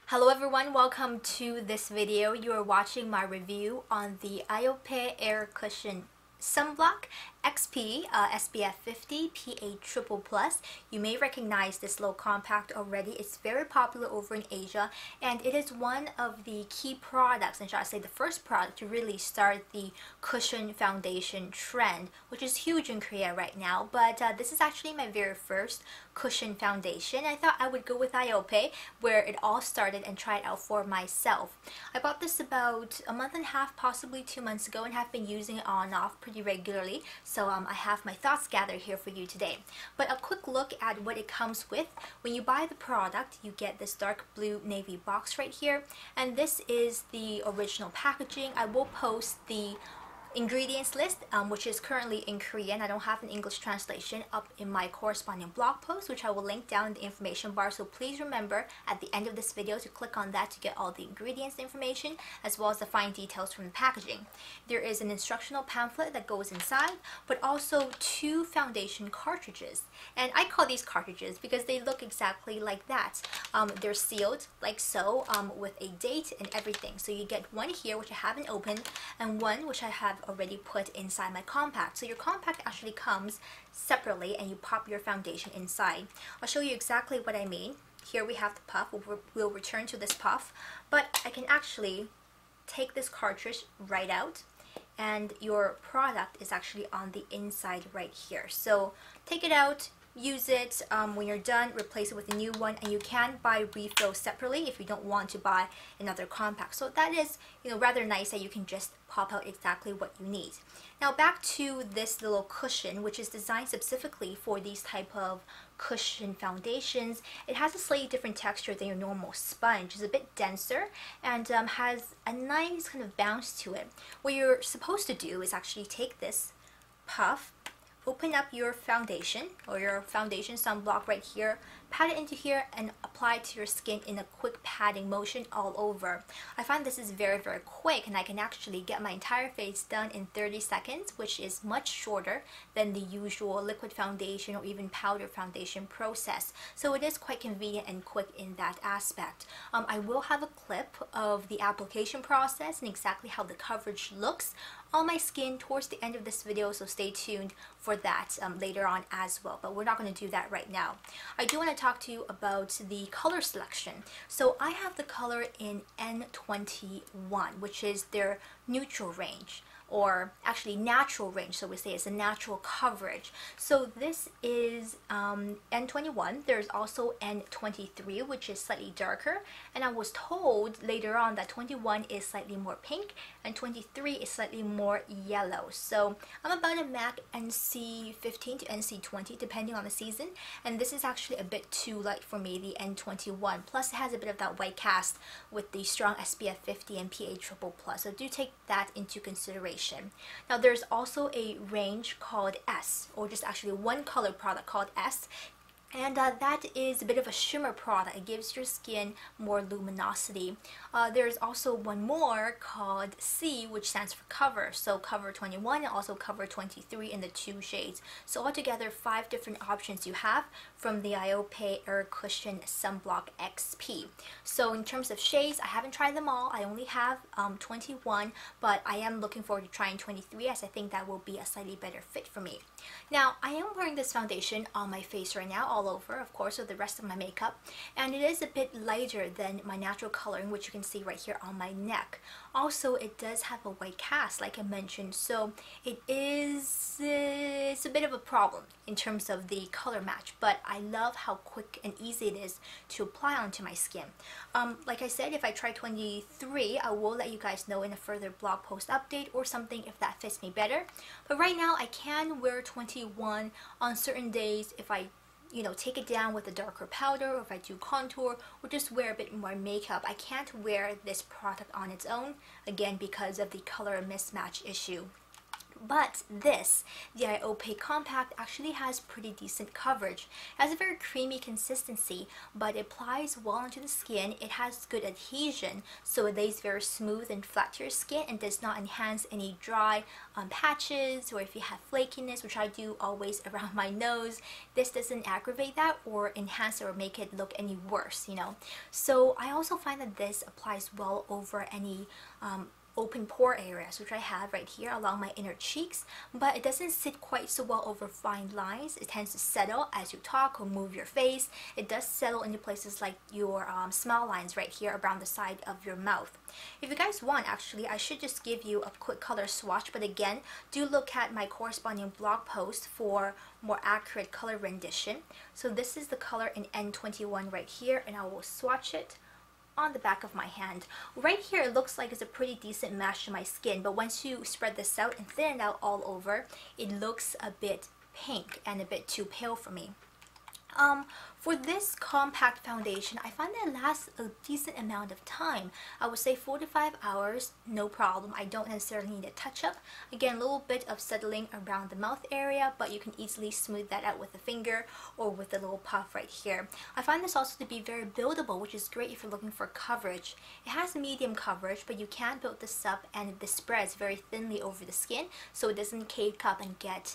Hello everyone, welcome to this video. You are watching my review on the IOPE Air Cushion Sunblock XP SPF 50 PA Triple Plus. You may recognize this little compact already. It's very popular over in Asia, and it is one of the key products, and shall I say the first product to really start the cushion foundation trend, which is huge in Korea right now. But this is actually my very first cushion foundation. I thought I would go with IOPE, where it all started, and try it out for myself. I bought this about a month and a half, possibly 2 months ago, and have been using it on and off pretty regularly. So I have my thoughts gathered here for you today. But a quick look at what it comes with. When you buy the product, you get this dark blue navy box right here, and this is the original packaging. I will post the ingredients list, which is currently in Korean. I don't have an English translation up in my corresponding blog post, which I will link down in the information bar. So please remember at the end of this video to click on that to get all the ingredients information, as well as the fine details from the packaging. There is an instructional pamphlet that goes inside, but also 2 foundation cartridges. And I call these cartridges because they look exactly like that. They're sealed like so, with a date and everything. So you get one here, which I haven't opened, and one which I have already put inside my compact. So your compact actually comes separately, and you pop your foundation inside. I'll show you exactly what I mean. Here we have the puff. We'll return to this puff, but I can actually take this cartridge right out, and your product is actually on the inside right here. So take it out, use it. When you're done, replace it with a new one, and you can buy refills separately if you don't want to buy another compact. So that is, rather nice that you can just pop out exactly what you need. Now back to this little cushion, which is designed specifically for these type of cushion foundations. It has a slightly different texture than your normal sponge. It's a bit denser and has a nice kind of bounce to it. What you're supposed to do is actually take this puff, open up your foundation or your foundation sunblock right here, pat it into here, and apply it to your skin in a quick patting motion all over. I find this is very, very quick, and I can actually get my entire face done in 30 seconds, which is much shorter than the usual liquid foundation or even powder foundation process. So it is quite convenient and quick in that aspect. I will have a clip of the application process and exactly how the coverage looks on my skin towards the end of this video, so stay tuned for that later on as well, but we're not going to do that right now. I do want to talk to you about the color selection. So I have the color in N21, which is their neutral range, or actually natural range, so we say it's a natural coverage. So this is N21. There's also N23, which is slightly darker, and I was told later on that 21 is slightly more pink and 23 is slightly more yellow. So I'm about a MAC NC15 to NC20 depending on the season, and this is actually a bit too light for me, the N21. Plus it has a bit of that white cast with the strong SPF 50 and PA Triple Plus, so do take that into consideration. Now there's also a range called S, or just actually one color product called S, and that is a bit of a shimmer product. It gives your skin more luminosity. There's also one more called C, which stands for cover. So cover 21 and also cover 23 in the 2 shades. So altogether 5 different options you have from the IOPE Air Cushion Sunblock XP. So in terms of shades, I haven't tried them all. I only have 21, but I am looking forward to trying 23, as I think that will be a slightly better fit for me. Now I am wearing this foundation on my face right now, all over, of course, with the rest of my makeup, and it is a bit lighter than my natural coloring, which you can see right here on my neck. Also, it does have a white cast, like I mentioned, so it's a bit of a problem in terms of the color match, but I love how quick and easy it is to apply onto my skin. Like I said, if I try 23, I will let you guys know in a further blog post update or something if that fits me better. But right now I can wear 21 on certain days if I take it down with a darker powder, or if I do contour, or just wear a bit more makeup. I can't wear this product on its own, again because of the color mismatch issue. But this, the IOPE Compact, actually has pretty decent coverage. It has a very creamy consistency, but it applies well onto the skin. It has good adhesion, so it lays very smooth and flat to your skin and does not enhance any dry patches, or if you have flakiness, which I do always around my nose. This doesn't aggravate that or enhance it or make it look any worse, you know. So I also find that this applies well over any open pore areas, which I have right here along my inner cheeks, but it doesn't sit quite so well over fine lines. It tends to settle as you talk or move your face. It does settle into places like your smile lines right here around the side of your mouth. If you guys want, actually, I should just give you a quick color swatch, but again, do look at my corresponding blog post for more accurate color rendition. So this is the color in N21 right here, and I will swatch it on the back of my hand. Right here it looks like it's a pretty decent match to my skin, but once you spread this out and thin it out all over, it looks a bit pink and a bit too pale for me. For this compact foundation, I find that it lasts a decent amount of time. I would say 4 to 5 hours, no problem. I don't necessarily need a touch-up. Again, a little bit of settling around the mouth area, but you can easily smooth that out with a finger or with a little puff right here. I find this also to be very buildable, which is great if you're looking for coverage. It has medium coverage, but you can build this up and this spreads very thinly over the skin, so it doesn't cake up and get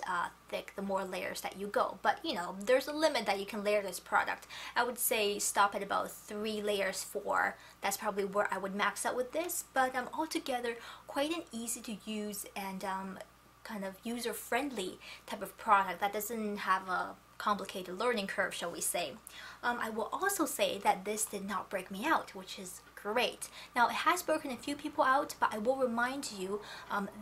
thick the more layers that you go. But you know, there's a limit that you can layer this product. I would say stop at about 3 layers, 4. That's probably where I would max out with this, but altogether quite an easy to use and kind of user-friendly type of product that doesn't have a complicated learning curve, shall we say. I will also say that this did not break me out, which is great. Now it has broken a few people out, but I will remind you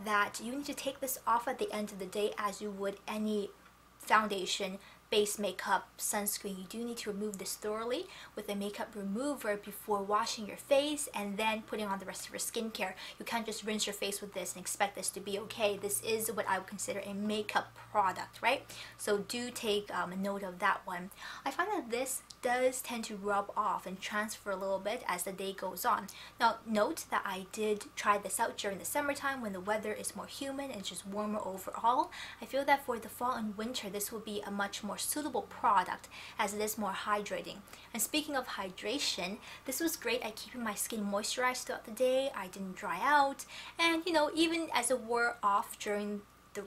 that you need to take this off at the end of the day as you would any foundation, base makeup, sunscreen. You do need to remove this thoroughly with a makeup remover before washing your face and then putting on the rest of your skincare. You can't just rinse your face with this and expect this to be okay. This is what I would consider a makeup product, right? So do take a note of that one. I find that this does tend to rub off and transfer a little bit as the day goes on. Now note that I did try this out during the summertime when the weather is more humid and just warmer overall. I feel that for the fall and winter this will be a much more suitable product as it is more hydrating. And speaking of hydration, this was great at keeping my skin moisturized throughout the day. I didn't dry out, and you know, even as it wore off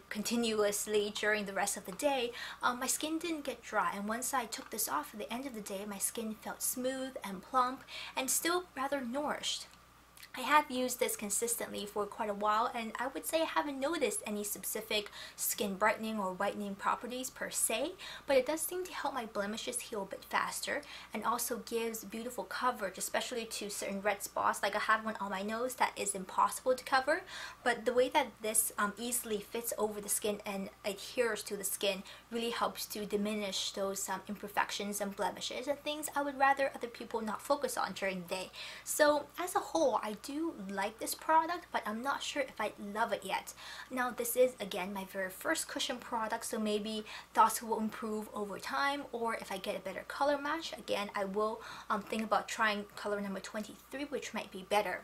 continuously during the rest of the day, my skin didn't get dry, and once I took this off at the end of the day, my skin felt smooth and plump and still rather nourished. I have used this consistently for quite a while, and I would say I haven't noticed any specific skin brightening or whitening properties per se, but it does seem to help my blemishes heal a bit faster and also gives beautiful coverage, especially to certain red spots. Like I have one on my nose that is impossible to cover, but the way that this easily fits over the skin and adheres to the skin really helps to diminish those imperfections and blemishes and things I would rather other people not focus on during the day. So as a whole, I do like this product, but I'm not sure if I love it yet. Now this is again my very first cushion product, so maybe thoughts will improve over time, or if I get a better color match, again I will think about trying color number 23, which might be better.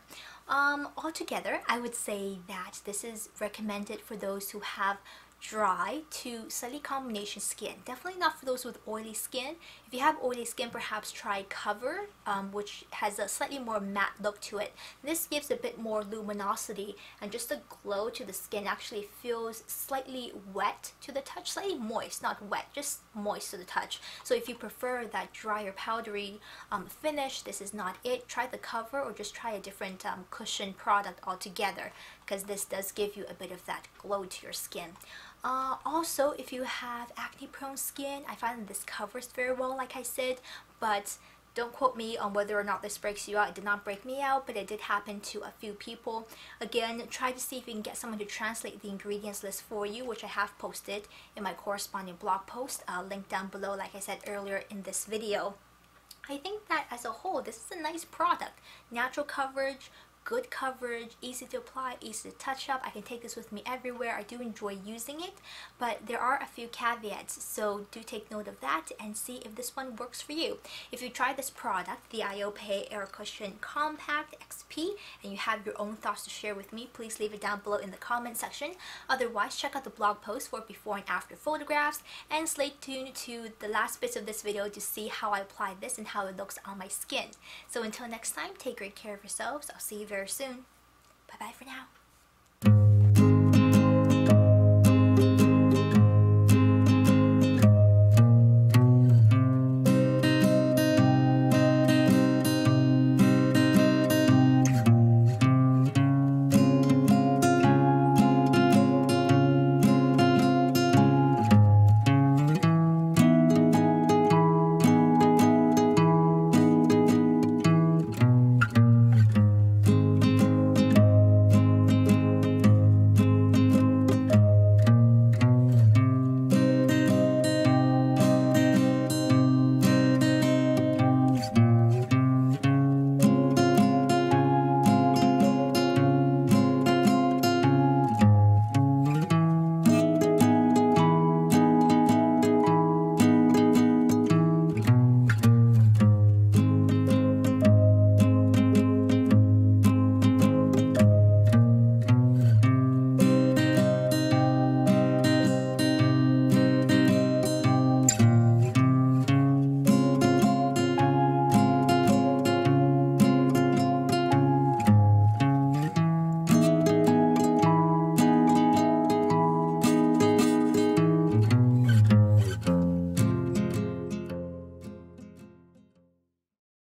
Altogether, I would say that this is recommended for those who have dry to slightly combination skin. Definitely not for those with oily skin. If you have oily skin, perhaps try Cover, which has a slightly more matte look to it. This gives a bit more luminosity and just a glow to the skin. Actually feels slightly wet to the touch, slightly moist, not wet, just moist to the touch. So if you prefer that drier powdery finish, this is not it. Try the Cover or just try a different cushion product altogether, because this does give you a bit of that glow to your skin. Also, if you have acne prone skin, I find that this covers very well, like I said, but don't quote me on whether or not this breaks you out. It did not break me out, but it did happen to a few people. Again, try to see if you can get someone to translate the ingredients list for you, which I have posted in my corresponding blog post, linked down below, like I said earlier in this video. I think that as a whole, this is a nice product. Natural coverage, good coverage, easy to apply, easy to touch up. I can take this with me everywhere. I do enjoy using it, but there are a few caveats, so do take note of that and see if this one works for you. If you try this product, the IOPE Air Cushion Compact XP, and you have your own thoughts to share with me, please leave it down below in the comment section. Otherwise, check out the blog post for before and after photographs, and stay tuned to the last bits of this video to see how I apply this and how it looks on my skin. So until next time, take great care of yourselves. I'll see you very soon. Bye bye for now.